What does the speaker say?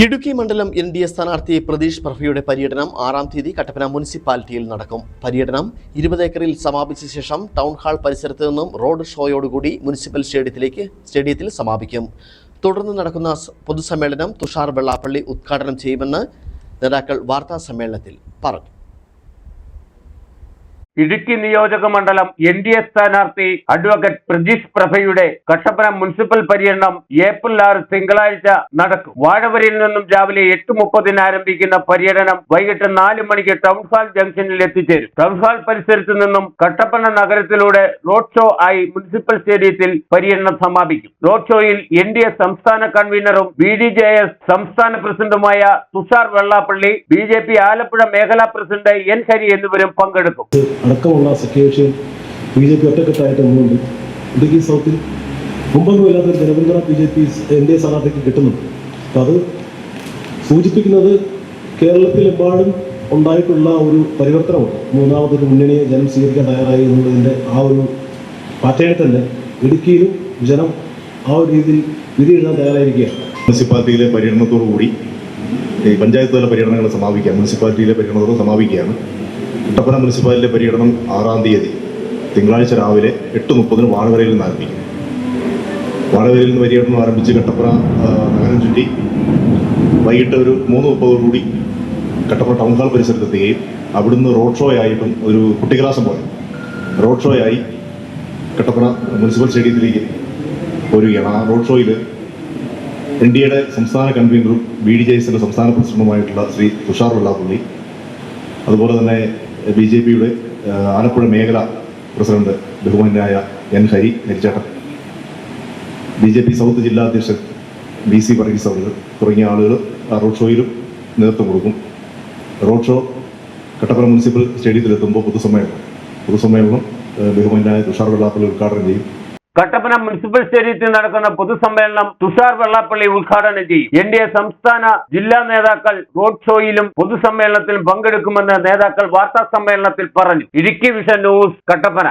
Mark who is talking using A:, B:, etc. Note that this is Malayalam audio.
A: ഇടുക്കി മണ്ഡലം NDA സ്ഥാനാർത്ഥി പ്രതീഷ് പ്രഭയുടെ പര്യടനം 6-ാം തീയതി കട്ടപ്പന മുനിസിപ്പാലിറ്റിയിൽ നടക്കും. പര്യടനം 20 ഏക്കറിൽ സമാപിച്ച ശേഷം ടൗൺ ഹാൾ പരിസരത്ത് നിന്നും റോഡ് ഷോയോടുകൂടി മുനിസിപ്പൽ സ്റ്റേഡിയത്തിൽ സമാപിക്കും. തുടർന്ന് നടക്കുന്ന പൊതുസമ്മേളനം തുഷാർ വെള്ളാപ്പള്ളി ഉദ്ഘാടനം ചെയ്യുമെന്ന് നേതാക്കൾ വാർത്താ സമ്മേളനത്തിൽ പറഞ്ഞു.
B: ഇടുക്കി നിയോജക മണ്ഡലം NDA സ്ഥാനാർത്ഥി അഡ്വക്കേറ്റ് പ്രതീഷ് പ്രഭയുടെ കട്ടപ്പന മുനിസിപ്പൽ പര്യടനം ഏപ്രിൽ 6 തിങ്കളാഴ്ച നടക്കും. വാഴവരിയിൽ നിന്നും രാവിലെ 8:30 ആരംഭിക്കുന്ന പര്യടനം വൈകിട്ട് 4 മണിക്ക് ടൗൺ ഹാൾ ജംഗ്ഷനിൽ എത്തിച്ചേരും. ടൗൺ ഹാൾ പരിസരത്ത് നിന്നും കട്ടപ്പന നഗരത്തിലൂടെ റോഡ് ഷോ ആയി മുനിസിപ്പൽ സ്റ്റേഡിയത്തിൽ പര്യടനം സമാപിക്കും. റോഡ് ഷോയിൽ NDA സംസ്ഥാന കൺവീനറും BDJS സംസ്ഥാന പ്രസിഡന്റുമായ തുഷാർ വെള്ളാപ്പള്ളി, BJP ആലപ്പുഴ മേഖലാ പ്രസിഡന്റ് N ഹരി എന്നിവരും പങ്കെടുക്കും.
C: അടക്കമുള്ള സഖ്യകക്ഷിയും BJP ഒറ്റക്കെട്ടായിട്ട് മുന്നുണ്ട്. ഇടുക്കി സൗത്തിൽ മുമ്പൊന്നുമില്ലാത്തൊരു ജനപിന്തുണ BJP NDA സ്ഥാനാർത്ഥിക്ക് കിട്ടുന്നുണ്ട്. അപ്പം അത് സൂചിപ്പിക്കുന്നത് കേരളത്തിലെമ്പാടും ഉണ്ടായിട്ടുള്ള ഒരു പരിവർത്തനമുണ്ട്. മൂന്നാമതൊരു മുന്നണിയെ ജനം സ്വീകരിക്കാൻ തയ്യാറായി എന്നുള്ളതിൻ്റെ ആ ഒരു പാറ്റേണിൽ തന്നെ ഇടുക്കിയിലും ജനം ആ ഒരു രീതിയിൽ വിധി എഴുതാൻ തയ്യാറായിരിക്കുകയാണ്.
D: മുനിസിപ്പാലിറ്റിയിലെ പര്യടനത്തോടുകൂടി പഞ്ചായത്ത് തല പര്യടനങ്ങൾ സമാപിക്കുകയാണ്. മുനിസിപ്പാലിറ്റിയിലെ പര്യടനത്തോട് സമാപിക്കുകയാണ്. കട്ടപ്പന മുനിസിപ്പാലിറ്റിയിലെ പര്യടനം 6-ാം തീയതി തിങ്കളാഴ്ച രാവിലെ 8:30 വാഴവരയിൽ നിന്ന് ആരംഭിക്കും. വാഴവരയിൽ നിന്ന് പര്യടനം ആരംഭിച്ച് കട്ടപ്പന നഗരം ചുറ്റി വൈകിട്ട് ഒരു 3:30 കട്ടപ്പന ടൗൺ ഹാൾ പരിസരത്തെത്തുകയും അവിടുന്ന് റോഡ് ഷോ ആയിട്ടും ഒരു കുട്ടിക്കലാശം പോലെ റോഡ് ഷോ ആയി കട്ടപ്പന മുനിസിപ്പൽ സ്റ്റേഡിയത്തിലേക്ക് പോരുകയാണ്. ആ റോഡ് ഷോയിൽ NDAയുടെ സംസ്ഥാന കൺവീനറും BDJSന്റെ സംസ്ഥാന പ്രസിഡന്റുമായിട്ടുള്ള ശ്രീ തുഷാർ വെള്ളാപ്പള്ളി, അതുപോലെ തന്നെ BJPയുടെ ആലപ്പുഴ മേഖല പ്രസിഡന്റ് ബഹുമാന്യനായ N ഹരിച്ചേട്ടൻ, BJP സൗത്ത് ജില്ലാ അധ്യക്ഷൻ BC വർഗീസ് അവർ തുടങ്ങിയ ആളുകൾ റോഡ് ഷോയിലും നേതൃത്വം കൊടുക്കും. റോഡ് ഷോ കട്ടപ്പന മുനിസിപ്പൽ സ്റ്റേഡിയത്തിലെത്തുമ്പോൾ പൊതുസമ്മേളനം ബഹുമാന്യനായ തുഷാർ വെള്ളാപ്പള്ളി ഉദ്ഘാടനം ചെയ്യും.
B: കട്ടപ്പന മുനിസിപ്പൽ സ്റ്റേഡിയത്തിൽ നടക്കുന്ന പൊതുസമ്മേളനം തുഷാർ വെള്ളാപ്പള്ളി ഉദ്ഘാടനം ചെയ്യും. NDA സംസ്ഥാന ജില്ലാ നേതാക്കൾ റോഡ് ഷോയിലും പൊതുസമ്മേളനത്തിലും പങ്കെടുക്കുമെന്ന് നേതാക്കൾ വാർത്താ സമ്മേളനത്തിൽ പറഞ്ഞു. Idukki vision news, Kattappana.